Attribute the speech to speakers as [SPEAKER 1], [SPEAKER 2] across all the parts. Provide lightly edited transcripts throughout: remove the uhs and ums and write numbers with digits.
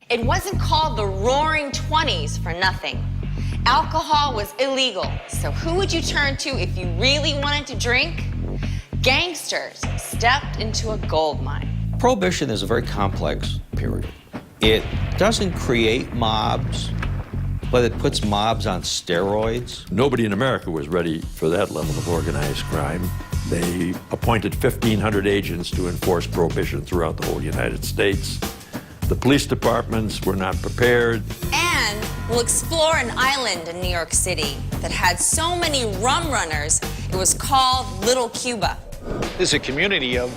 [SPEAKER 1] It wasn't called the Roaring '20s for nothing. Alcohol was illegal, so who would you turn to if you really wanted to drink? Gangsters stepped into a gold mine.
[SPEAKER 2] Prohibition is a very complex period. It doesn't create mobs, but it puts mobs on steroids.
[SPEAKER 3] Nobody in America was ready for that level of organized crime. They appointed 1,500 agents to enforce prohibition throughout the whole United States. The police departments were not prepared.
[SPEAKER 1] And we'll explore an island in New York City that had so many rum runners, it was called Little Cuba.
[SPEAKER 4] This is a community of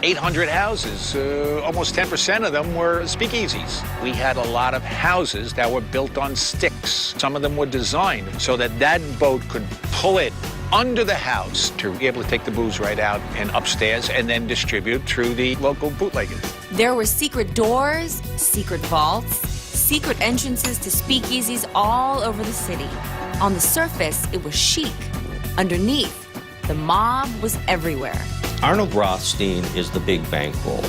[SPEAKER 4] 800 houses. Almost 10% of them were speakeasies. We had a lot of houses that were built on sticks. Some of them were designed so that that boat could pull it under the house to be able to take the booze right out and upstairs and then distribute through the local bootleggers.
[SPEAKER 1] There were secret doors, secret vaults, secret entrances to speakeasies all over the city. On the surface, it was chic. Underneath, the mob was everywhere.
[SPEAKER 2] Arnold Rothstein is the big bankroll.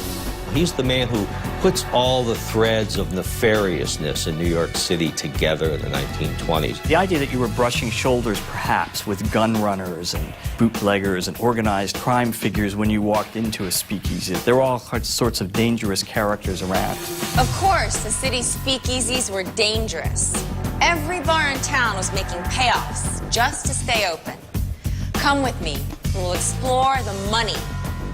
[SPEAKER 2] He's the man who puts all the threads of nefariousness in New York City together in the 1920s.
[SPEAKER 5] The idea that you were brushing shoulders, perhaps, with gun runners and bootleggers and organized crime figures when you walked into a speakeasy. There were all sorts of dangerous characters around.
[SPEAKER 1] Of course, the city's speakeasies were dangerous. Every bar in town was making payoffs just to stay open. Come with me, and we'll explore the money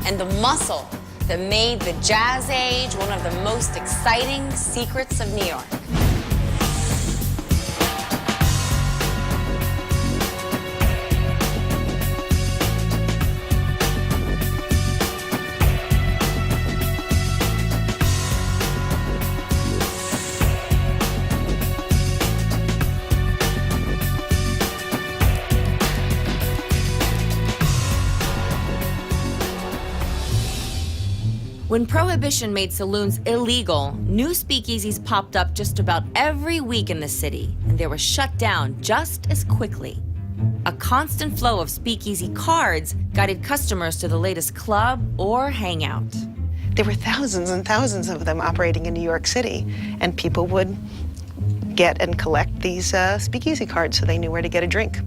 [SPEAKER 1] and the muscle that made the Jazz Age one of the most exciting secrets of New York. When Prohibition made saloons illegal, new speakeasies popped up just about every week in the city, and they were shut down just as quickly. A constant flow of speakeasy cards guided customers to the latest club or hangout.
[SPEAKER 6] There were thousands and thousands of them operating in New York City, and people would get and collect these speakeasy cards so they knew where to get a drink.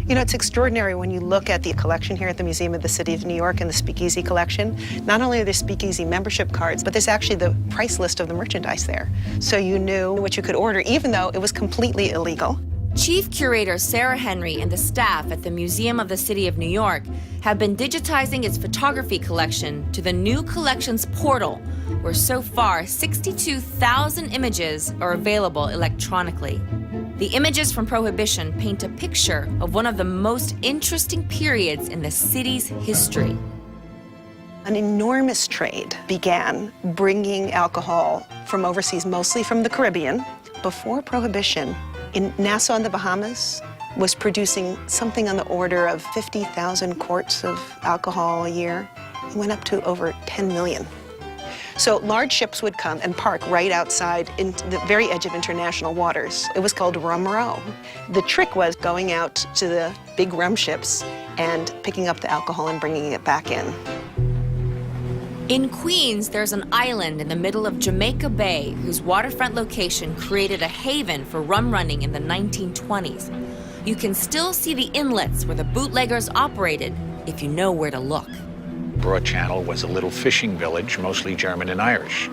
[SPEAKER 6] You know, it's extraordinary when you look at the collection here at the Museum of the City of New York and the Speakeasy collection. Not only are there speakeasy membership cards, but there's actually the price list of the merchandise there. So you knew what you could order, even though it was completely illegal.
[SPEAKER 1] Chief Curator Sarah Henry and the staff at the Museum of the City of New York have been digitizing its photography collection to the new collections portal, where so far 62,000 images are available electronically. The images from Prohibition paint a picture of one of the most interesting periods in the city's history.
[SPEAKER 6] An enormous trade began bringing alcohol from overseas, mostly from the Caribbean. Before Prohibition, in Nassau in the Bahamas, was producing something on the order of 50,000 quarts of alcohol a year. It went up to over 10 million. So large ships would come and park right outside in the very edge of international waters. It was called rum row. The trick was going out to the big rum ships and picking up the alcohol and bringing it back in.
[SPEAKER 1] In Queens, there's an island in the middle of Jamaica Bay whose waterfront location created a haven for rum running in the 1920s. You can still see the inlets where the bootleggers operated if you know where to look.
[SPEAKER 4] Broad Channel was a little fishing village, mostly German and Irish.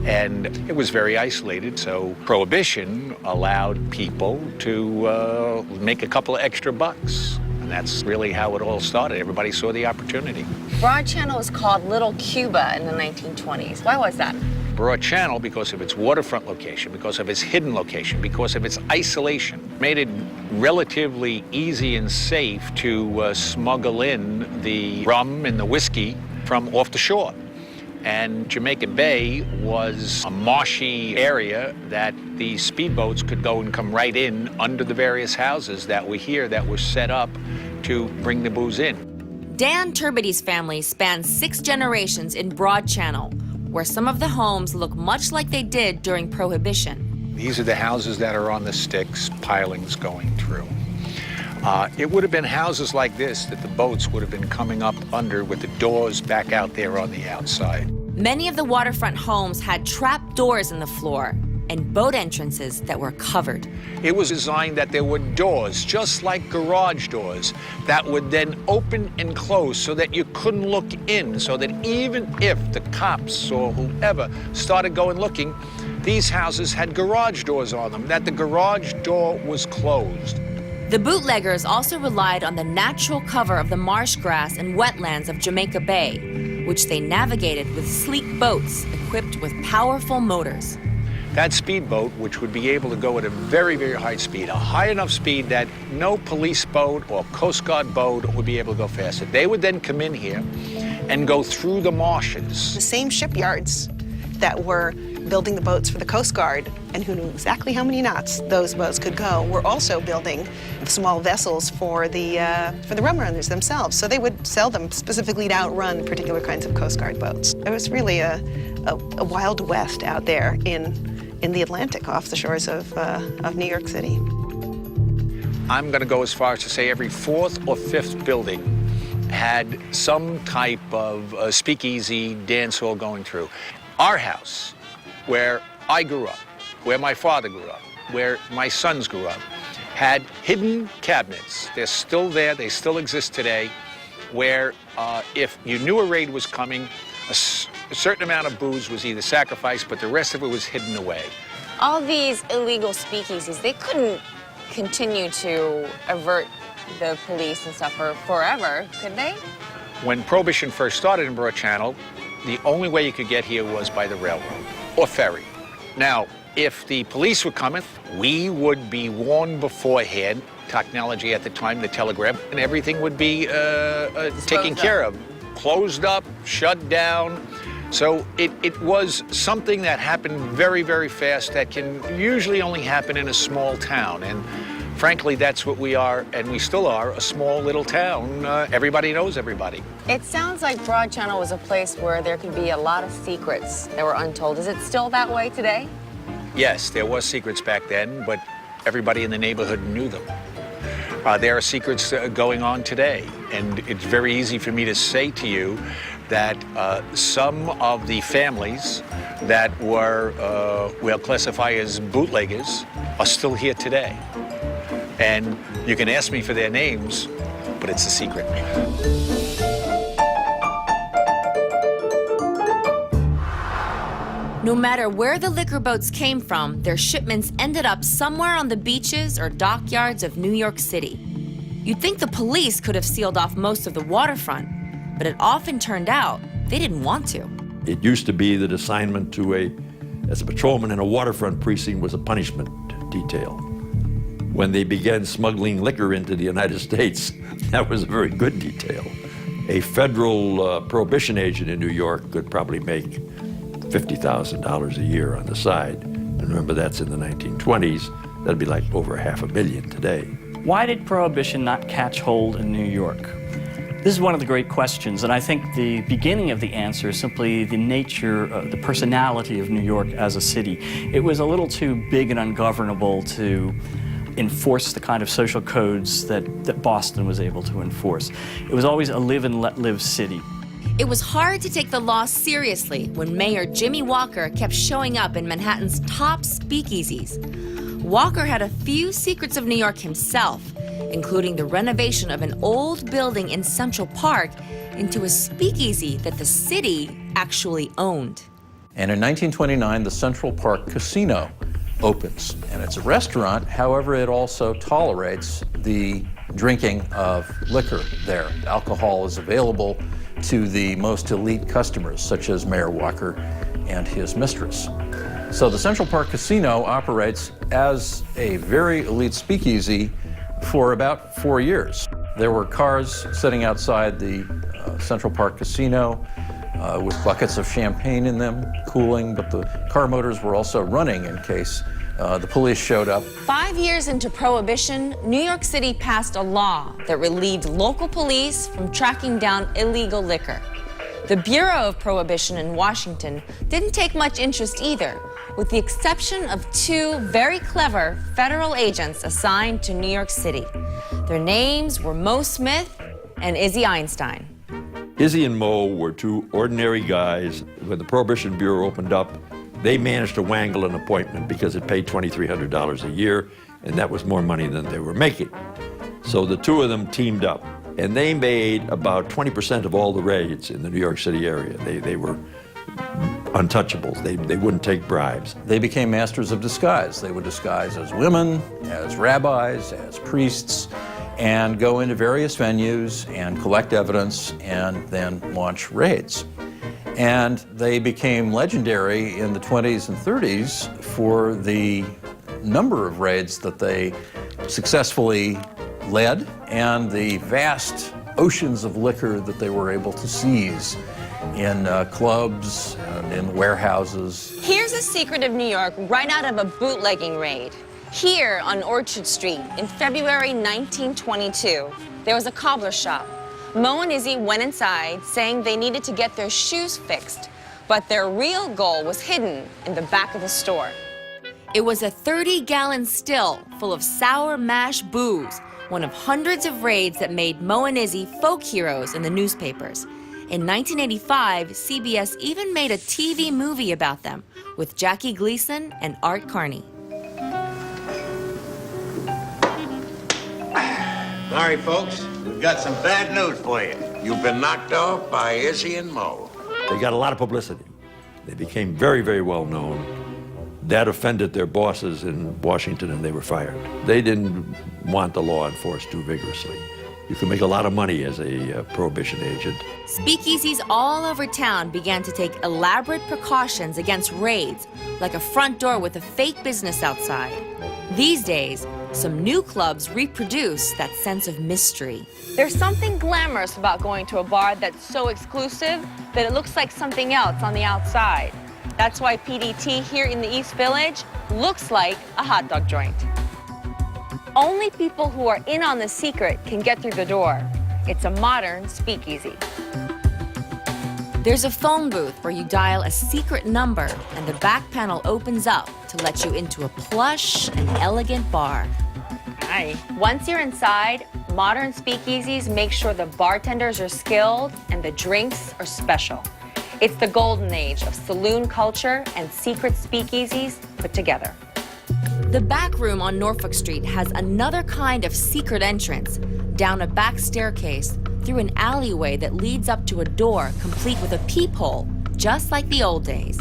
[SPEAKER 4] And it was very isolated, so Prohibition allowed people to make a couple of extra bucks. And that's really how it all started. Everybody saw the opportunity.
[SPEAKER 1] Broad Channel was called Little Cuba in the 1920s. Why was that?
[SPEAKER 4] Broad Channel, because of its waterfront location, because of its hidden location, because of its isolation, made it relatively easy and safe to smuggle in the rum and the whiskey from off the shore. And Jamaica Bay was a marshy area that the speedboats could go and come right in under the various houses that were here that were set up to bring the booze in.
[SPEAKER 1] Dan Turbidy's family spans 6 generations in Broad Channel, where some of the homes look much like they did during Prohibition.
[SPEAKER 4] These are the houses that are on the sticks, pilings going through. It would have been houses like this that the boats would have been coming up under with the doors back out there on the outside.
[SPEAKER 1] Many of the waterfront homes had trap doors in the floor and boat entrances that were covered.
[SPEAKER 4] It was designed that there were doors, just like garage doors, that would then open and close so that you couldn't look in, so that even if the cops or whoever started going looking, these houses had garage doors on them, that the garage door was closed.
[SPEAKER 1] The bootleggers also relied on the natural cover of the marsh grass and wetlands of Jamaica Bay, which they navigated with sleek boats equipped with powerful motors.
[SPEAKER 4] That speedboat, which would be able to go at a very, very high speed, a high enough speed that no police boat or Coast Guard boat would be able to go faster. They would then come in here and go through the marshes.
[SPEAKER 6] The same shipyards that were building the boats for the Coast Guard and who knew exactly how many knots those boats could go were also building small vessels for the rum runners themselves. So they would sell them specifically to outrun particular kinds of Coast Guard boats. It was really a wild west out there in the Atlantic off the shores of New York City.
[SPEAKER 4] I'm going to go as far as to say every fourth or fifth building had some type of speakeasy dance hall going through. Our house, where I grew up, where my father grew up, where my sons grew up, had hidden cabinets. They're still there, they still exist today, where if you knew a raid was coming, a certain amount of booze was either sacrificed, but the rest of it was hidden away.
[SPEAKER 7] All these illegal speakeasies, they couldn't continue to avert the police and stuff for forever, could they?
[SPEAKER 4] When Prohibition first started in Broad Channel, the only way you could get here was by the railroad or ferry. Now, if the police were coming, we would be warned beforehand. Technology at the time, the telegraph, and everything would be taken care of, closed up, shut down. So it was something that happened very, very fast that can usually only happen in a small town. And frankly, that's what we are, and we still are, a small little town. Everybody knows everybody.
[SPEAKER 7] It sounds like Broad Channel was a place where there could be a lot of secrets that were untold. Is it still that way today?
[SPEAKER 4] Yes, there was secrets back then, but everybody in the neighborhood knew them. There are secrets going on today, and it's very easy for me to say to you that some of the families that were, we'll classify as bootleggers, are still here today. And you can ask me for their names, but it's a secret.
[SPEAKER 1] No matter where the liquor boats came from, their shipments ended up somewhere on the beaches or dockyards of New York City. You'd think the police could have sealed off most of the waterfront, but it often turned out they didn't want to.
[SPEAKER 3] It used to be that assignment as a patrolman in a waterfront precinct was a punishment detail. When they began smuggling liquor into the United States, that was a very good detail. A federal prohibition agent in New York could probably make $50,000 a year on the side. And remember, that's in the 1920s. That'd be like over $500,000 today.
[SPEAKER 5] Why did Prohibition not catch hold in New York? This is one of the great questions, and I think the beginning of the answer is simply the nature, the personality of New York as a city. It was a little too big and ungovernable to enforce the kind of social codes that Boston was able to enforce. It was always a live and let live city.
[SPEAKER 1] It was hard to take the law seriously when Mayor Jimmy Walker kept showing up in Manhattan's top speakeasies. Walker had a few secrets of New York himself, including the renovation of an old building in Central Park into a speakeasy that the city actually owned.
[SPEAKER 8] And in 1929, the Central Park Casino opens. And it's a restaurant, however, it also tolerates the drinking of liquor there. Alcohol is available to the most elite customers, such as Mayor Walker and his mistress. So the Central Park Casino operates as a very elite speakeasy for about 4 years. There were cars sitting outside the Central Park Casino with buckets of champagne in them, cooling, but the car motors were also running in case the police showed up.
[SPEAKER 1] 5 years into Prohibition, New York City passed a law that relieved local police from tracking down illegal liquor. The Bureau of Prohibition in Washington didn't take much interest either, with the exception of 2 very clever federal agents assigned to New York City. Their names were Mo Smith and Izzy Einstein.
[SPEAKER 3] Izzy and Mo were two ordinary guys. When the Prohibition Bureau opened up, they managed to wangle an appointment because it paid $2,300 a year, and that was more money than they were making. So the two of them teamed up, and they made about 20% of all the raids in the New York City area. They were untouchables. They wouldn't take bribes.
[SPEAKER 8] They became masters of disguise. They would disguise as women, as rabbis, as priests, and go into various venues and collect evidence and then launch raids. And they became legendary in the 20s and 30s for the number of raids that they successfully led and the vast oceans of liquor that they were able to seize in clubs and in warehouses.
[SPEAKER 7] Here's a secret of New York right out of a bootlegging raid. Here on Orchard Street in February 1922, there was a cobbler shop. Mo and Izzy went inside saying they needed to get their shoes fixed, but their real goal was hidden in the back of the store.
[SPEAKER 1] It was a 30-gallon still full of sour mash booze, one of hundreds of raids that made Mo and Izzy folk heroes in the newspapers. In 1985, CBS even made a TV movie about them with Jackie Gleason and Art Carney.
[SPEAKER 9] Sorry, folks. We've got some bad news for you. You've been knocked off by Izzy and Mo.
[SPEAKER 3] They got a lot of publicity. They became very, very well known. That offended their bosses in Washington, and they were fired. They didn't want the law enforced too vigorously. You can make a lot of money as a prohibition agent.
[SPEAKER 1] Speakeasies all over town began to take elaborate precautions against raids, like a front door with a fake business outside. These days, some new clubs reproduce that sense of mystery.
[SPEAKER 7] There's something glamorous about going to a bar that's so exclusive that it looks like something else on the outside. That's why PDT here in the East Village looks like a hot dog joint. Only people who are in on the secret can get through the door. It's a modern speakeasy.
[SPEAKER 1] There's a phone booth where you dial a secret number and the back panel opens up to let you into a plush and elegant bar.
[SPEAKER 7] Hi. Once you're inside, modern speakeasies make sure the bartenders are skilled and the drinks are special. It's the golden age of saloon culture and secret speakeasies put together.
[SPEAKER 1] The back room on Norfolk Street has another kind of secret entrance, down a back staircase, through an alleyway that leads up to a door complete with a peephole, just like the old days.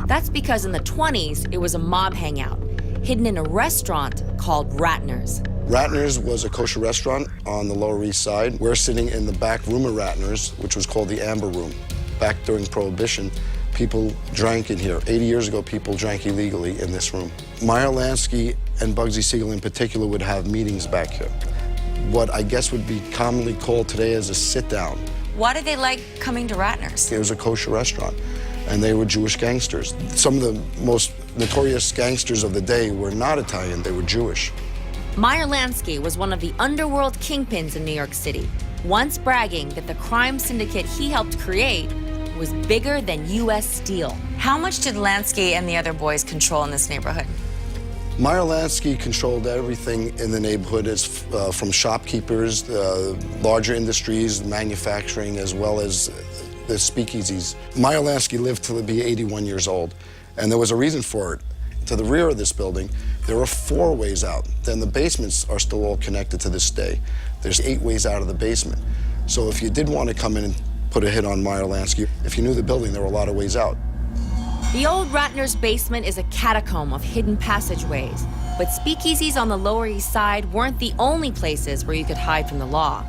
[SPEAKER 1] That's because in the 20s, it was a mob hangout, hidden in a restaurant called Ratner's.
[SPEAKER 10] Ratner's was a kosher restaurant on the Lower East Side. We're sitting in the back room of Ratner's, which was called the Amber Room. Back during Prohibition, people drank in here. 80 years ago, people drank illegally in this room. Meyer Lansky and Bugsy Siegel in particular would have meetings back here. What I guess would be commonly called today as a sit-down.
[SPEAKER 1] Why did they like coming to Ratner's?
[SPEAKER 10] It was a kosher restaurant, and they were Jewish gangsters. Some of the most notorious gangsters of the day were not Italian, they were Jewish.
[SPEAKER 1] Meyer Lansky was one of the underworld kingpins in New York City, once bragging that the crime syndicate he helped create was bigger than U.S. Steel. How much did Lansky and the other boys control in this neighborhood?
[SPEAKER 10] Meyer Lansky controlled everything in the neighborhood, from shopkeepers, larger industries, manufacturing, as well as the speakeasies. Meyer Lansky lived to be 81 years old, and there was a reason for it. To the rear of this building, there are 4 ways out. Then the basements are still all connected to this day. There's 8 ways out of the basement. So if you did want to come in and put a hit on Meyer Lansky, if you knew the building, there were a lot of ways out.
[SPEAKER 1] The old Ratner's basement is a catacomb of hidden passageways, but speakeasies on the Lower East Side weren't the only places where you could hide from the law.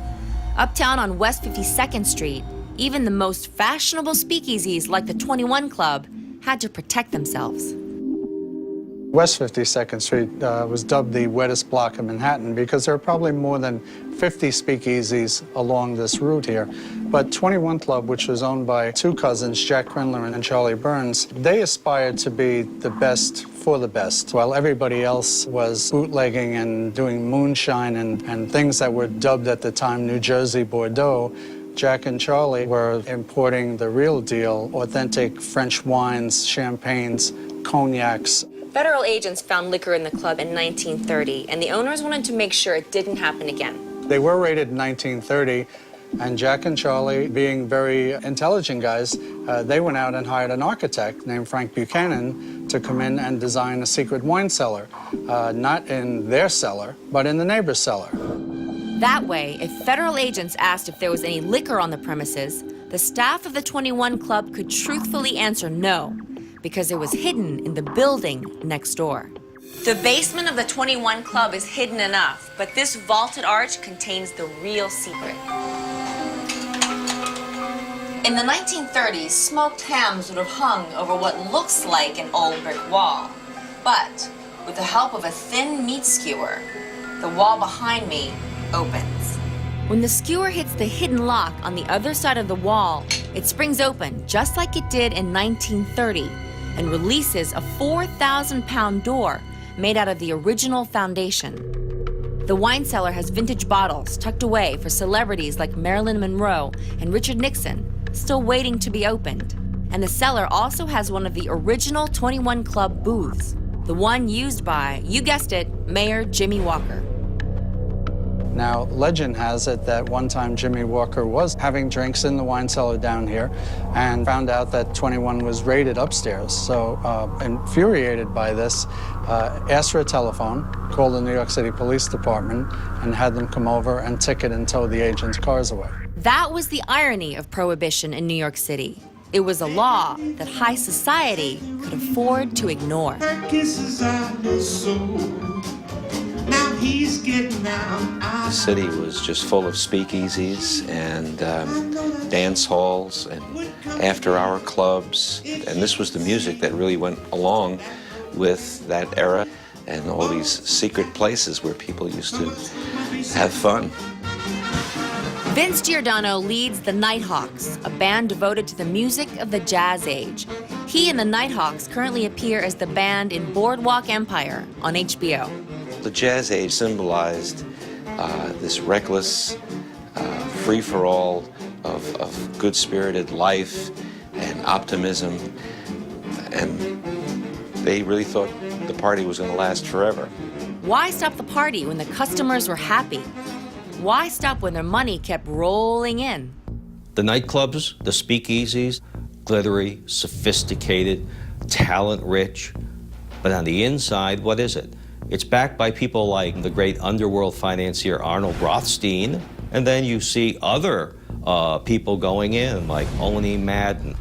[SPEAKER 1] Uptown on West 52nd Street, even the most fashionable speakeasies like the 21 Club had to protect themselves.
[SPEAKER 11] West 52nd Street was dubbed the wettest block of Manhattan because there are probably more than 50 speakeasies along this route here. But 21 Club, which was owned by 2 cousins, Jack Krendler and Charlie Burns, they aspired to be the best for the best, while everybody else was bootlegging and doing moonshine and things that were dubbed at the time New Jersey Bordeaux. Jack and Charlie were importing the real deal, authentic French wines, champagnes, cognacs.
[SPEAKER 1] Federal agents found liquor in the club in 1930, and the owners wanted to make sure it didn't happen again.
[SPEAKER 11] They were raided in 1930, and Jack and Charlie, being very intelligent guys, they went out and hired an architect named Frank Buchanan to come in and design a secret wine cellar, not in their cellar, but in the neighbor's cellar.
[SPEAKER 1] That way, if federal agents asked if there was any liquor on the premises, the staff of the 21 Club could truthfully answer no, because it was hidden in the building next door. The basement of the 21 Club is hidden enough, but this vaulted arch contains the real secret. In the 1930s, smoked hams would have hung over what looks like an old brick wall. But with the help of a thin meat skewer, the wall behind me opens. When the skewer hits the hidden lock on the other side of the wall, it springs open just like it did in 1930 and releases a 4,000-pound door made out of the original foundation. The wine cellar has vintage bottles tucked away for celebrities like Marilyn Monroe and Richard Nixon, still waiting to be opened. And the cellar also has one of the original 21 Club booths, the one used by, you guessed it, Mayor Jimmy Walker.
[SPEAKER 11] Now, legend has it that one time Jimmy Walker was having drinks in the wine cellar down here and found out that 21 was raided upstairs. So, infuriated by this, asked for a telephone, called the New York City Police Department, and had them come over and ticket and tow the agents' cars away.
[SPEAKER 1] That was the irony of Prohibition in New York City. It was a law that high society could afford to ignore.
[SPEAKER 2] The city was just full of speakeasies and dance halls and after-hour clubs. And this was the music that really went along with that era and all these secret places where people used to have fun.
[SPEAKER 1] Vince Giordano leads the Nighthawks, a band devoted to the music of the Jazz Age. He and the Nighthawks currently appear as the band in Boardwalk Empire on HBO.
[SPEAKER 2] The Jazz Age symbolized this reckless free-for-all of good-spirited life and optimism, and they really thought the party was going to last forever.
[SPEAKER 1] Why stop the party when the customers were happy? Why stop when their money kept rolling in?
[SPEAKER 2] The nightclubs, the speakeasies, glittery, sophisticated, talent-rich, but on the inside, what is it? It's backed by people like the great underworld financier Arnold Rothstein, and then you see other people going in, like Owney Madden.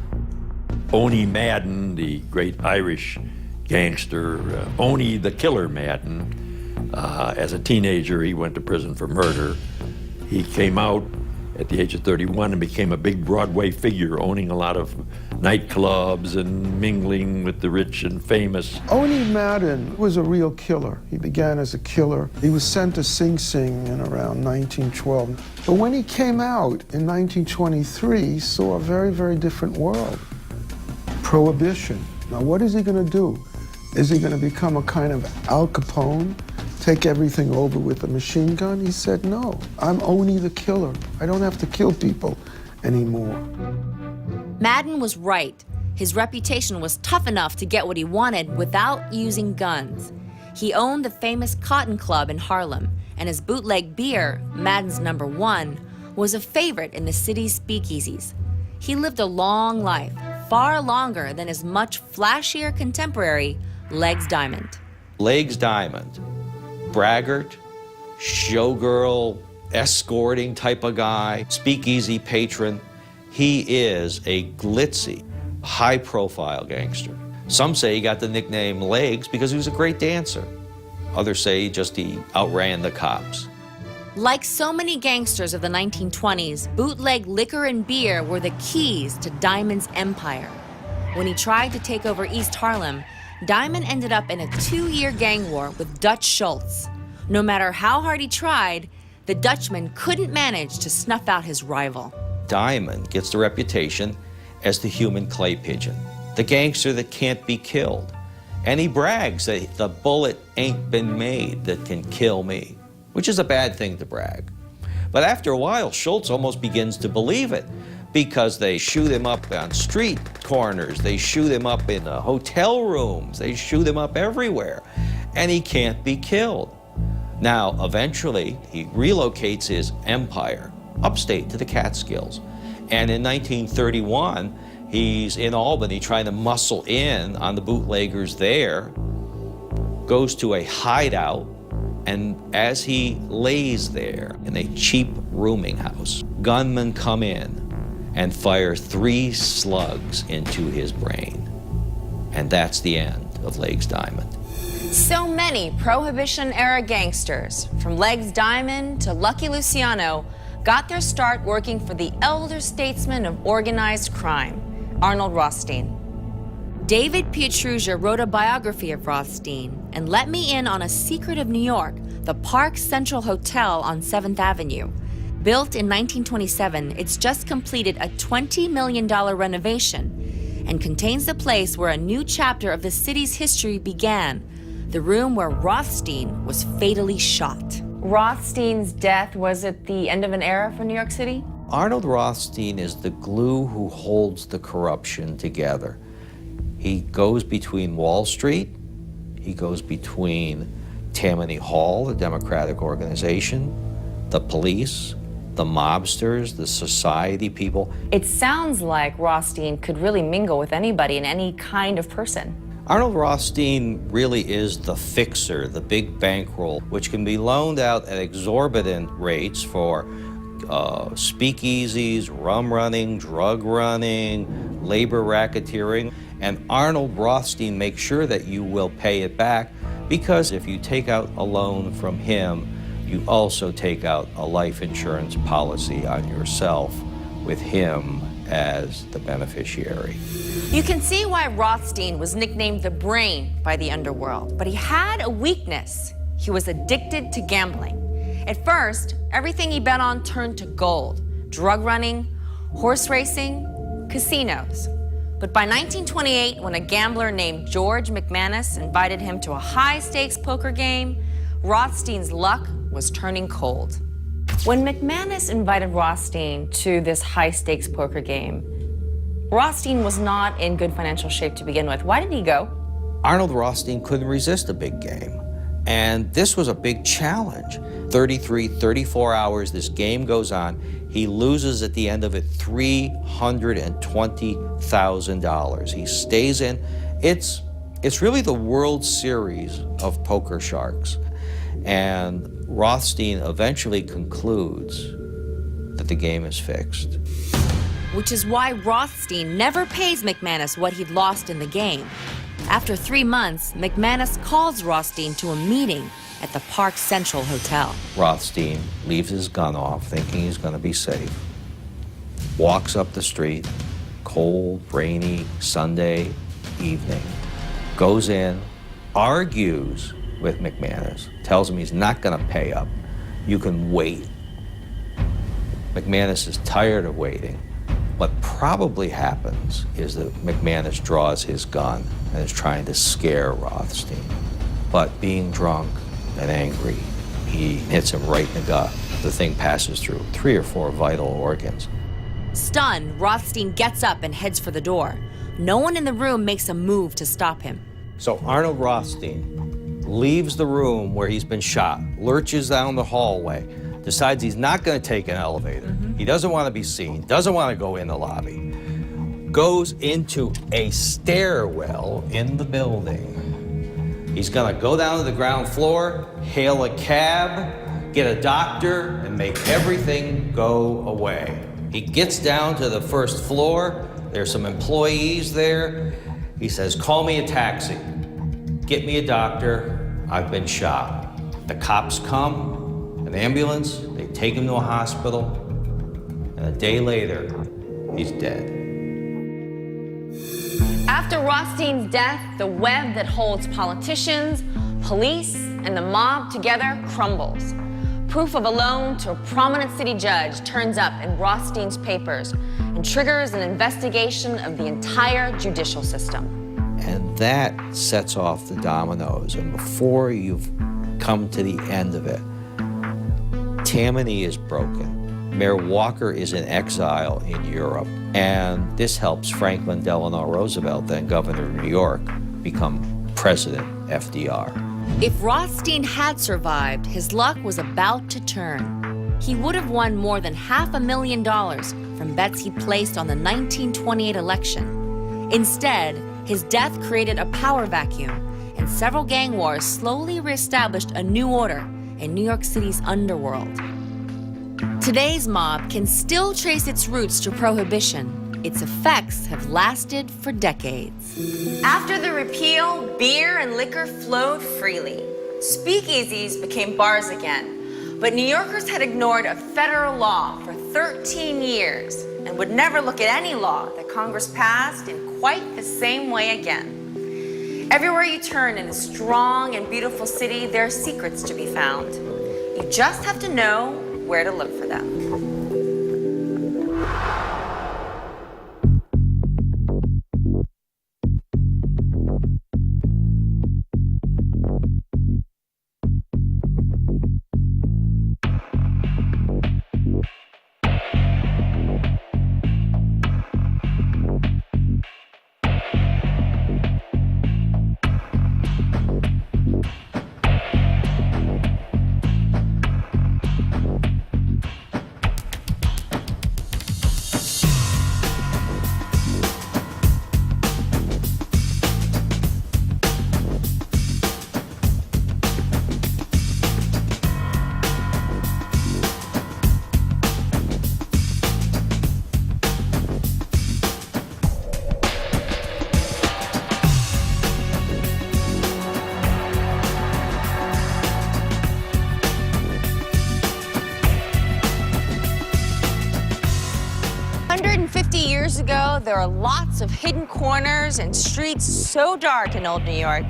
[SPEAKER 3] Owney Madden, the great Irish gangster, Owney the Killer Madden. As a teenager, he went to prison for murder. He came out at the age of 31 and became a big Broadway figure, owning a lot of nightclubs and mingling with the rich and famous.
[SPEAKER 12] Owney Madden was a real killer. He began as a killer. He was sent to Sing Sing in around 1912. But when he came out in 1923, he saw a very, very different world. Prohibition. Now, what is he going to do? Is he going to become a kind of Al Capone? Take everything over with a machine gun? He said, no, I'm Owney the Killer. I don't have to kill people anymore.
[SPEAKER 1] Madden was right. His reputation was tough enough to get what he wanted without using guns. He owned the famous Cotton Club in Harlem, and his bootleg beer, Madden's No. 1, was a favorite in the city's speakeasies. He lived a long life, far longer than his much flashier contemporary, Legs Diamond.
[SPEAKER 2] Legs Diamond. Braggart, showgirl, escorting type of guy, speakeasy patron. He is a glitzy, high-profile gangster. Some say he got the nickname Legs because he was a great dancer. Others say he outran the cops.
[SPEAKER 1] Like so many gangsters of the 1920s, bootleg liquor and beer were the keys to Diamond's empire. When he tried to take over East Harlem, Diamond ended up in a 2-year gang war with Dutch Schultz. No matter how hard he tried, the Dutchman couldn't manage to snuff out his rival.
[SPEAKER 2] Diamond gets the reputation as the human clay pigeon, the gangster that can't be killed. And he brags that the bullet ain't been made that can kill me, which is a bad thing to brag. But after a while, Schultz almost begins to believe it, because they shoot him up on street corners, they shoot him up in hotel rooms, they shoot him up everywhere, and he can't be killed. Now, eventually, he relocates his empire upstate to the Catskills. And in 1931, he's in Albany trying to muscle in on the bootleggers there, goes to a hideout, and as he lays there in a cheap rooming house, gunmen come in and fire 3 slugs into his brain. And that's the end of Legs Diamond.
[SPEAKER 1] So many Prohibition-era gangsters, from Legs Diamond to Lucky Luciano, got their start working for the elder statesman of organized crime, Arnold Rothstein. David Pietrusza wrote a biography of Rothstein and let me in on a secret of New York, the Park Central Hotel on 7th Avenue. Built in 1927, it's just completed a $20 million renovation and contains the place where a new chapter of the city's history began, the room where Rothstein was fatally shot. Rothstein's death, was it the end of an era for New York City?
[SPEAKER 2] Arnold Rothstein is the glue who holds the corruption together. He goes between Wall Street, he goes between Tammany Hall, the Democratic organization, the police, the mobsters, the society people.
[SPEAKER 1] It sounds like Rothstein could really mingle with anybody and any kind of person.
[SPEAKER 2] Arnold Rothstein really is the fixer, the big bankroll, which can be loaned out at exorbitant rates for speakeasies, rum running, drug running, labor racketeering. And Arnold Rothstein makes sure that you will pay it back, because if you take out a loan from him, you also take out a life insurance policy on yourself with him as the beneficiary.
[SPEAKER 1] You can see why Rothstein was nicknamed the Brain by the underworld, but he had a weakness. He was addicted to gambling. At first, everything he bet on turned to gold: drug running, horse racing, casinos. But by 1928, when a gambler named George McManus invited him to a high-stakes poker game, Rothstein's luck was turning cold. When McManus invited Rothstein to this high-stakes poker game, Rothstein was not in good financial shape to begin with. Why did he go?
[SPEAKER 2] Arnold Rothstein couldn't resist a big game. And this was a big challenge. 33, 34 hours, this game goes on. He loses at the end of it $320,000. He stays in. It's really the World Series of poker sharks. And Rothstein eventually concludes that the game is fixed.
[SPEAKER 1] Which is why Rothstein never pays McManus what he'd lost in the game. After 3 months, McManus calls Rothstein to a meeting at the Park Central Hotel.
[SPEAKER 2] Rothstein leaves his gun off, thinking he's going to be safe. Walks up the street, cold, rainy, Sunday evening. Goes in, argues with McManus, tells him he's not going to pay up. You can wait. McManus is tired of waiting. What probably happens is that McManus draws his gun and is trying to scare Rothstein. But being drunk and angry, he hits him right in the gut. The thing passes through 3 or 4 vital organs.
[SPEAKER 1] Stunned, Rothstein gets up and heads for the door. No one in the room makes a move to stop him.
[SPEAKER 2] So Arnold Rothstein leaves the room where he's been shot, lurches down the hallway, decides he's not going to take an elevator. He doesn't want to be seen, doesn't want to go in the lobby. Goes into a stairwell in the building. He's going to go down to the ground floor, hail a cab, get a doctor, and make everything go away. He gets down to the first floor. There's some employees there. He says, "Call me a taxi. Get me a doctor. I've been shot." The cops come, an ambulance, they take him to a hospital, and a day later, he's dead.
[SPEAKER 1] After Rothstein's death, the web that holds politicians, police, and the mob together crumbles. Proof of a loan to a prominent city judge turns up in Rothstein's papers and triggers an investigation of the entire judicial system.
[SPEAKER 2] And that sets off the dominoes. And before you've come to the end of it, Tammany is broken. Mayor Walker is in exile in Europe. And this helps Franklin Delano Roosevelt, then governor of New York, become President FDR.
[SPEAKER 1] If Rothstein had survived, his luck was about to turn. He would have won more than $500,000 from bets he placed on the 1928 election. Instead, his death created a power vacuum, and several gang wars slowly reestablished a new order in New York City's underworld. Today's mob can still trace its roots to Prohibition. Its effects have lasted for decades. After the repeal, beer and liquor flowed freely. Speakeasies became bars again. But New Yorkers had ignored a federal law for 13 years and would never look at any law that Congress passed in quite the same way again. Everywhere you turn in a strong and beautiful city, there are secrets to be found. You just have to know where to look for them. Years ago, there are lots of hidden corners and streets so dark in old New York,